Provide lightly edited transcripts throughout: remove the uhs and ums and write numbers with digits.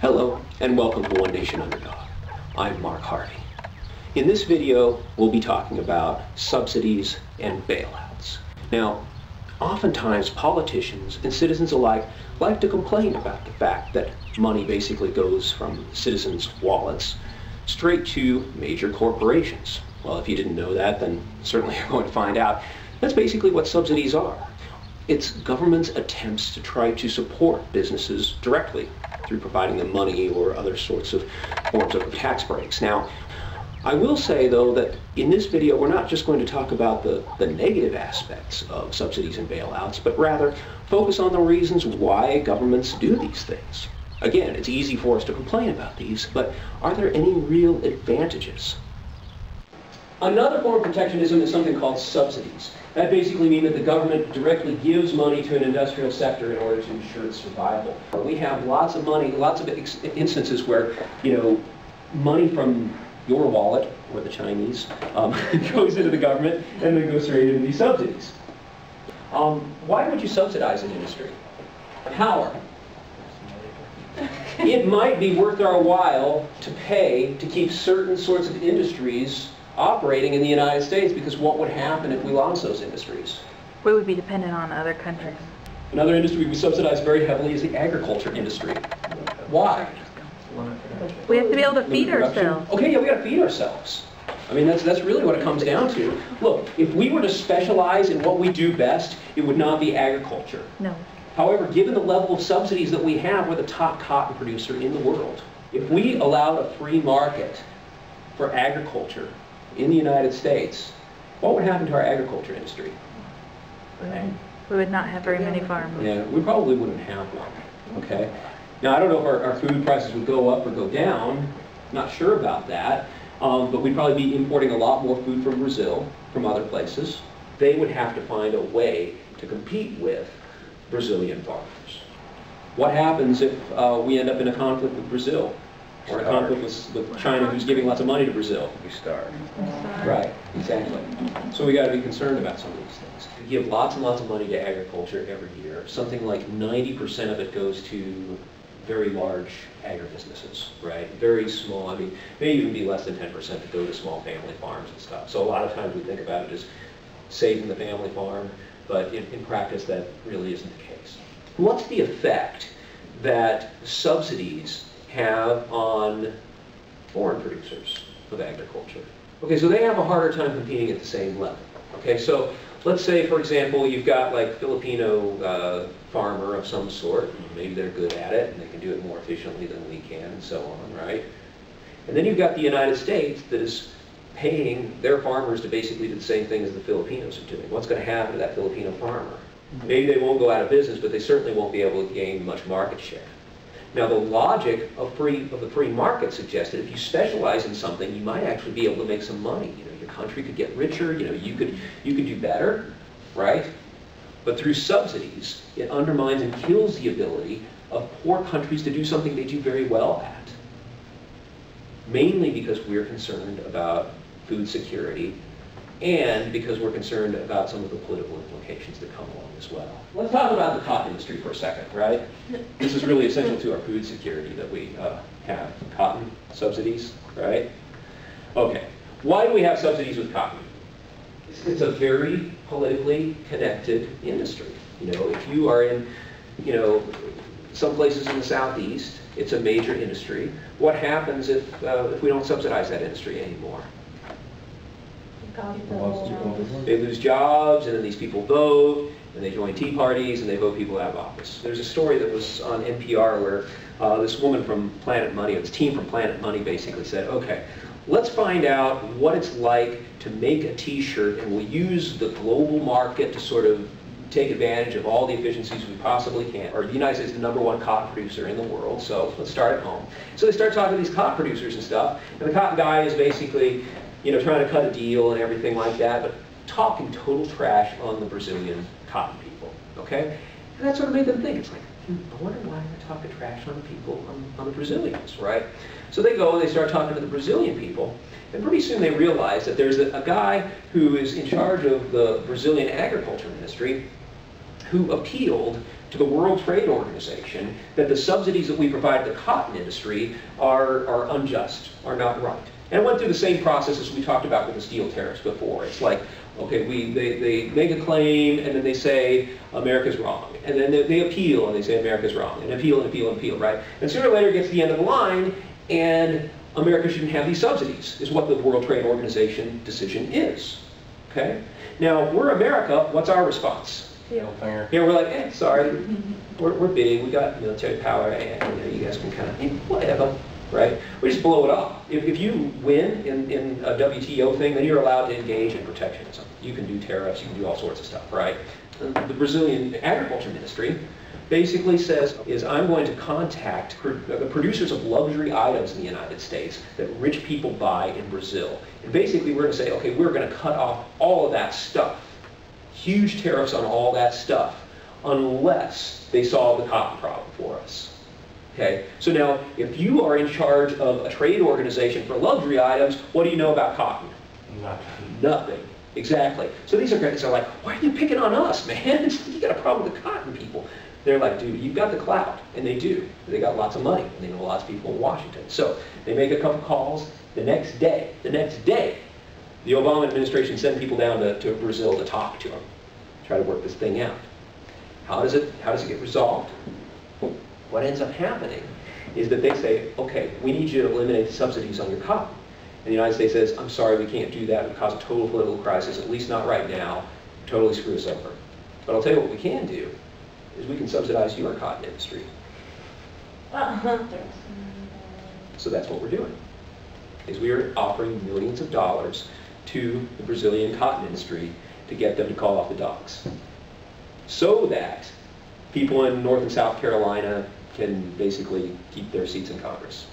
Hello, and welcome to Nation Underdog. I'm Mark Harvey. In this video, we'll be talking about subsidies and bailouts. Now, oftentimes politicians and citizens alike like to complain about the fact that money basically goes from citizens' wallets straight to major corporations. Well, if you didn't know that, then certainly you're going to find out. That's basically what subsidies are. It's government's attempts to try to support businesses directly through providing them money or other sorts of forms of tax breaks. Now, I will say, though, that in this video, we're not just going to talk about the negative aspects of subsidies and bailouts, but rather focus on the reasons why governments do these things. Again, it's easy for us to complain about these, but are there any real advantages? Another form of protectionism is something called subsidies. That basically means that the government directly gives money to an industrial sector in order to ensure its survival. We have lots of money, lots of instances where, money from your wallet, or the Chinese, goes into the government and then goes straight into these subsidies. Why would you subsidize an industry? Power. It might be worth our while to pay to keep certain sorts of industries operating in the United States, because what would happen if we lost those industries? We would be dependent on other countries. Another industry we subsidize very heavily is the agriculture industry. Why? We have to be able to feed ourselves. Okay, yeah, we got to feed ourselves. I mean, that's really what it comes down to. Look, if we were to specialize in what we do best, it would not be agriculture. No. However, given the level of subsidies that we have, we're the top cotton producer in the world. If we allowed a free market for agriculture in the United States, what would happen to our agriculture industry? We would not have very many farms. Yeah, we probably wouldn't have one. Okay. Now, I don't know if our food prices would go up or go down. Not sure about that. But we'd probably be importing a lot more food from Brazil, from other places. They would have to find a way to compete with Brazilian farmers. What happens if we end up in a conflict with Brazil? Or a conflict with China, who's giving lots of money to Brazil? We starve. Right, exactly. So we got to be concerned about some of these things. We give lots and lots of money to agriculture every year. Something like 90% of it goes to very large agribusinesses, right? Very small. I mean, may even be less than 10% that go to small family farms and stuff. So a lot of times we think about it as saving the family farm, but in practice that really isn't the case. What's the effect that subsidies have on foreign producers of agriculture? Okay, so they have a harder time competing at the same level. Okay, so let's say, for example, you've got like Filipino farmer of some sort. Maybe they're good at it and they can do it more efficiently than we can and so on, right? And then you've got the United States that is paying their farmers to basically do the same thing as the Filipinos are doing. What's going to happen to that Filipino farmer? Maybe they won't go out of business, but they certainly won't be able to gain much market share. Now, the logic of the free market suggests that if you specialize in something, you might actually be able to make some money. Your country could get richer. You could do better, right? But through subsidies, it undermines and kills the ability of poor countries to do something they do very well at. Mainly because we're concerned about food security, and because we're concerned about some of the political implications that come along as well. Let's talk about the cotton industry for a second, right? This is really essential to our food security that we have. Cotton subsidies, right? Okay, why do we have subsidies with cotton? It's a very politically connected industry. If you are in, some places in the Southeast, it's a major industry. What happens if we don't subsidize that industry anymore? They lose jobs, and then these people vote, and they join tea parties, and they vote people out of office. There's a story that was on NPR where this woman from Planet Money, or this team from Planet Money basically said, okay, let's find out what it's like to make a t-shirt, and we'll use the global market to sort of take advantage of all the efficiencies we possibly can. Or the United States is the #1 cotton producer in the world, so let's start at home. So they start talking to these cotton producers and stuff, and the cotton guy is basically trying to cut a deal and everything like that, but talking total trash on the Brazilian cotton people, okay? And that sort of made them think, it's like, I wonder why they're talking trash on the people, on the Brazilians, right? So they go and they start talking to the Brazilian people, and pretty soon they realize that there's a guy who is in charge of the Brazilian agriculture industry who appealed to the World Trade Organization that the subsidies that we provide the cotton industry are unjust, are not right. And it went through the same process as we talked about with the steel tariffs before. It's like, okay, they make a claim, and then they say America's wrong. And then they appeal, and they say America's wrong. And appeal, and appeal, and appeal, right? And sooner or later it gets to the end of the line, and America shouldn't have these subsidies, is what the World Trade Organization decision is. Okay? Now, we're America, what's our response? Yeah, we're like, sorry, we're big, we got military power, and you guys can kind of, whatever, right? We just blow it up. If you win in a WTO thing, then you're allowed to engage in protectionism. You can do tariffs, you can do all sorts of stuff, right? The Brazilian agriculture ministry basically says, I'm going to contact the producers of luxury items in the United States that rich people buy in Brazil. And basically we're going to say, okay, we're going to cut off all of that stuff. Huge tariffs on all that stuff, unless they solve the cotton problem for us. Okay? So now, if you are in charge of a trade organization for luxury items, what do you know about cotton? Nothing. Nothing. Exactly. So these are guys are like, why are you picking on us, man? You got a problem with the cotton people. They're like, dude, you've got the clout. And they do. They got lots of money. And they know lots of people in Washington. So they make a couple calls. The next day, the Obama administration sent people down to Brazil to talk to them, try to work this thing out. How does it get resolved? What ends up happening is that they say, okay, we need you to eliminate the subsidies on your cotton. And the United States says, I'm sorry, we can't do that. It would cause a total political crisis, at least not right now. Totally screw us over. But I'll tell you what we can do, is we can subsidize your cotton industry. So that's what we're doing, is we are offering millions of dollars to the Brazilian cotton industry to get them to call off the docks, so that people in North and South Carolina can basically keep their seats in Congress.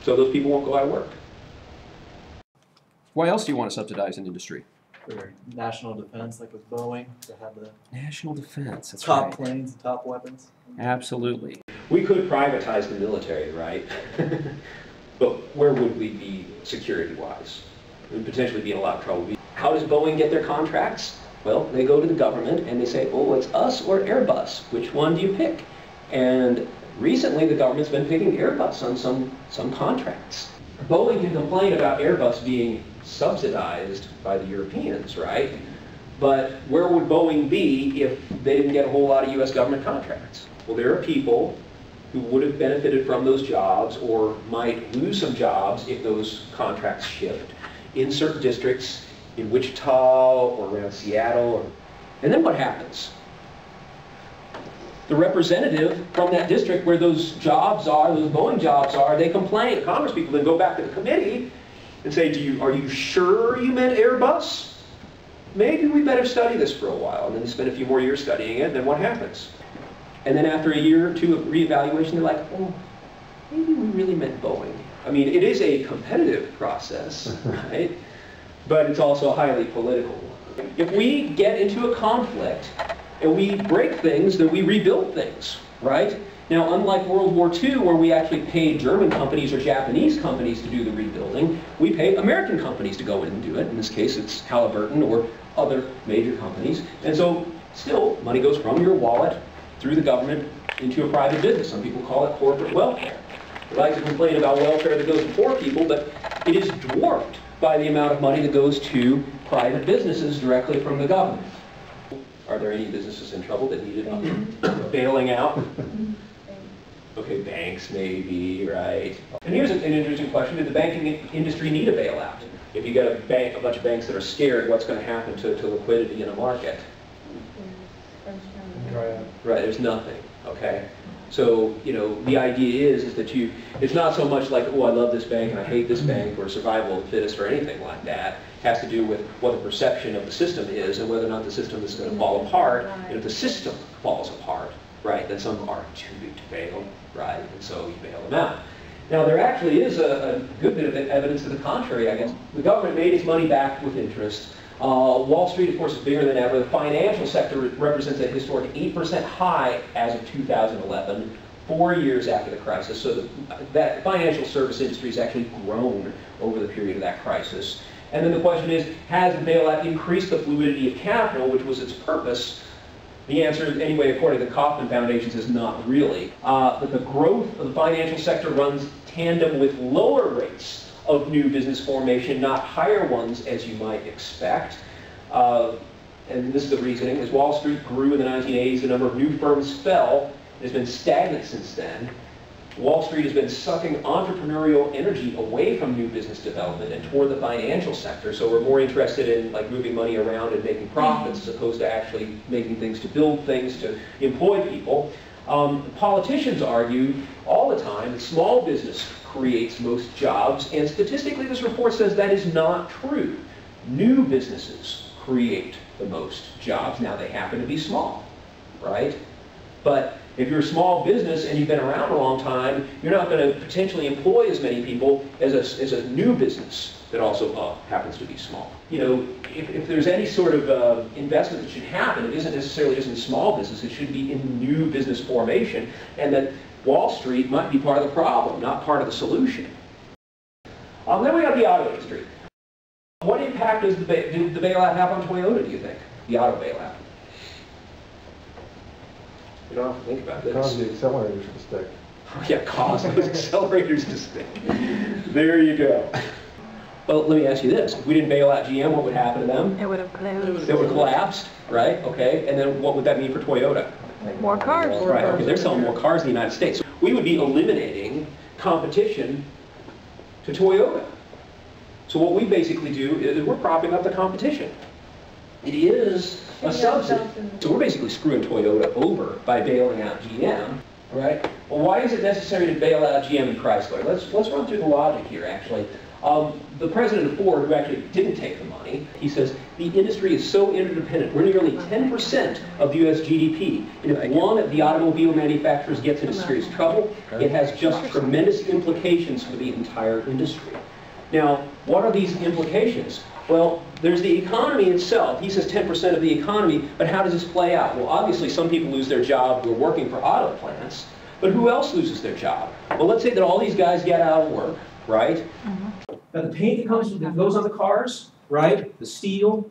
So those people won't go out of work. Why else do you want to subsidize an industry? For national defense, like with Boeing, to have the National defense, that's top right. planes, and top weapons. Absolutely. We could privatize the military, right? But where would we be security-wise? We'd potentially be in a lot of trouble. How does Boeing get their contracts? Well, they go to the government and they say, oh, it's us or Airbus. Which one do you pick? And recently the government's been picking Airbus on some contracts. Boeing can complain about Airbus being subsidized by the Europeans, right? But where would Boeing be if they didn't get a whole lot of US government contracts? Well, there are people who would have benefited from those jobs or might lose some jobs if those contracts shift in certain districts in Wichita or around Seattle. And then what happens? The representative from that district where those jobs are, those Boeing jobs are, they complain. Congress people then go back to the committee and say, are you sure you meant Airbus? Maybe we better study this for a while. And then they spend a few more years studying it, and then what happens? And then after a year or two of reevaluation, they're like, oh, maybe we really meant Boeing. I mean, it is a competitive process, right? But it's also highly political. If we get into a conflict and we break things, then we rebuild things, right? Now, unlike World War II, where we actually paid German companies or Japanese companies to do the rebuilding, we pay American companies to go in and do it. In this case, it's Halliburton or other major companies. And so, still, money goes from your wallet through the government into a private business. Some people call it corporate welfare. We like to complain about welfare that goes to poor people, but it is dwarfed by the amount of money that goes to private businesses directly from the government. Are there any businesses in trouble that needed bailing out? Okay, banks maybe, right? And here's an interesting question. Did the banking industry need a bailout? If you get a bunch of banks that are scared, what's going to happen to liquidity in a market? Right, there's nothing, okay? So, the idea is that it's not so much like, oh, I love this bank and I hate this bank, or survival of the fittest or anything like that. It has to do with what the perception of the system is and whether or not the system is going to fall apart. And if the system falls apart, right, then some are too big to bail, right, and so you bail them out. Now, there actually is a good bit of evidence to the contrary, I guess. The government made its money back with interest. Wall Street, of course, is bigger than ever. The financial sector represents a historic 8% high as of 2011, 4 years after the crisis. So that financial service industry has actually grown over the period of that crisis. And then the question is, has the bailout increased the fluidity of capital, which was its purpose? The answer, anyway, according to the Kauffman Foundation, is not really. But the growth of the financial sector runs tandem with lower rates of new business formation, not higher ones as you might expect. And this is the reasoning. As Wall Street grew in the 1980s, the number of new firms fell. It has been stagnant since then. Wall Street has been sucking entrepreneurial energy away from new business development and toward the financial sector. So we're more interested in like moving money around and making profits as opposed to actually making things to build things, to employ people. Politicians argue all the time that small business creates most jobs, and statistically this report says that is not true. New businesses create the most jobs. Now they happen to be small, right? But if you're a small business and you've been around a long time, you're not going to potentially employ as many people as a new business that also happens to be small. You know, if there's any sort of investment that should happen, it isn't necessarily just in small business, it should be in new business formation, and that Wall Street might be part of the problem, not part of the solution. Then we got the auto industry. What impact did the bailout have on Toyota, do you think? The auto bailout? You don't have to think about this. Cause the accelerators to stick. Yeah, cause those accelerators to stick. There you go. Well, let me ask you this. If we didn't bail out GM, what would happen to them? It would have closed. It would have collapsed, right? Okay. And then what would that mean for Toyota? More cars. Right. Okay. They're selling more cars in the United States. So we would be eliminating competition to Toyota. So what we basically do is we're propping up the competition. It is a subsidy. So we're basically screwing Toyota over by bailing out GM, right? Well, why is it necessary to bail out GM and Chrysler? Let's run through the logic here, actually. The president of Ford, who actually didn't take the money, he says, the industry is so interdependent. We're nearly 10% of U.S. GDP. And if one of the automobile manufacturers gets into serious trouble, it has just tremendous implications for the entire industry. Now, what are these implications? Well, there's the economy itself. He says 10% of the economy, but how does this play out? Well, obviously some people lose their job who are working for auto plants, but who else loses their job? Well, let's say that all these guys get out of work, right? Now the paint that goes on the cars, right? The steel,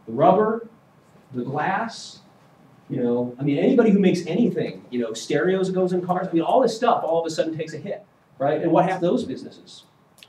the rubber, the glass, you know, I mean, anybody who makes anything, you know, stereos that goes in cars, I mean, all this stuff all of a sudden takes a hit, right? And what have those businesses?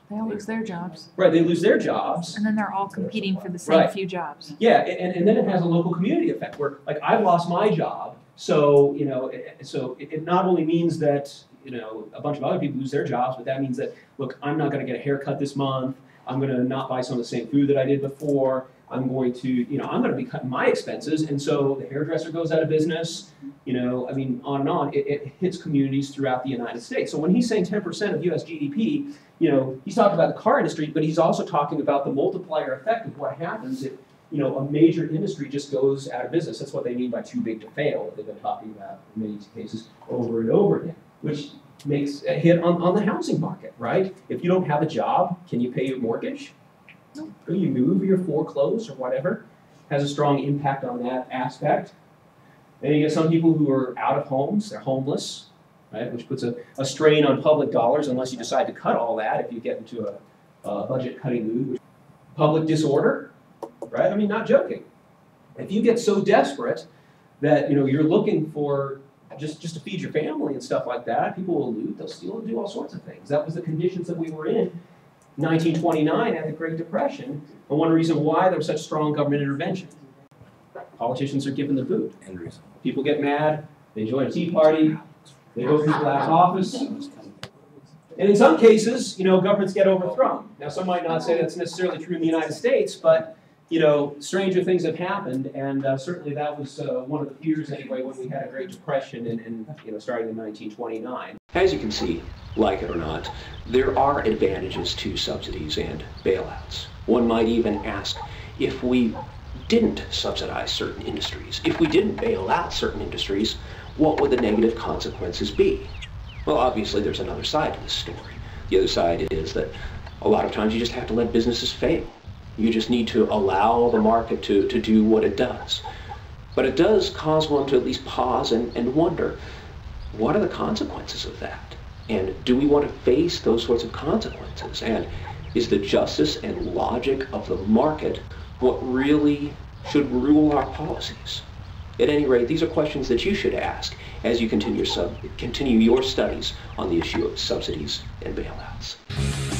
They all lose their jobs. Right, they lose their jobs. And then they're all competing for the same few jobs. Yeah, and then it has a local community effect where, like, I've lost my job, so, you know, it not only means that, you know, a bunch of other people lose their jobs, but that means that, look, I'm not going to get a haircut this month, I'm going to not buy some of the same food that I did before, I'm going to, you know, I'm going to be cutting my expenses, and so the hairdresser goes out of business, you know, I mean, on and on. It hits communities throughout the United States. So when he's saying 10% of U.S. GDP, you know, he's talking about the car industry, but he's also talking about the multiplier effect of what happens if, you know, a major industry just goes out of business. That's what they mean by too big to fail, that they've been talking about in many cases over and over again, which makes a hit on the housing market, right? If you don't have a job, can you pay your mortgage? No. You move, you're foreclosed or whatever. Has a strong impact on that aspect. Then you get some people who are out of homes, they're homeless, right? Which puts a strain on public dollars unless you decide to cut all that if you get into a budget cutting mood. Public disorder, right? I mean, not joking. If you get so desperate that, you know, you're looking for just to feed your family and stuff like that, people will loot, they'll steal, and do all sorts of things. That was the conditions that we were in 1929 at the Great Depression, and one reason why there was such strong government intervention. Politicians are given the boot. People get mad, they join a Tea Party, they go through glass office, and in some cases, you know, governments get overthrown. Now, some might not say that's necessarily true in the United States, but, you know, stranger things have happened, and certainly that was one of the fears anyway when we had a Great Depression and you know, starting in 1929. As you can see, like it or not, there are advantages to subsidies and bailouts. One might even ask, if we didn't subsidize certain industries, if we didn't bail out certain industries, what would the negative consequences be? Well, obviously there's another side to this story. The other side is that a lot of times you just have to let businesses fail. You just need to allow the market to do what it does. But it does cause one to at least pause and wonder, what are the consequences of that? And do we want to face those sorts of consequences? And is the justice and logic of the market what really should rule our policies? At any rate, these are questions that you should ask as you continue your studies on the issue of subsidies and bailouts.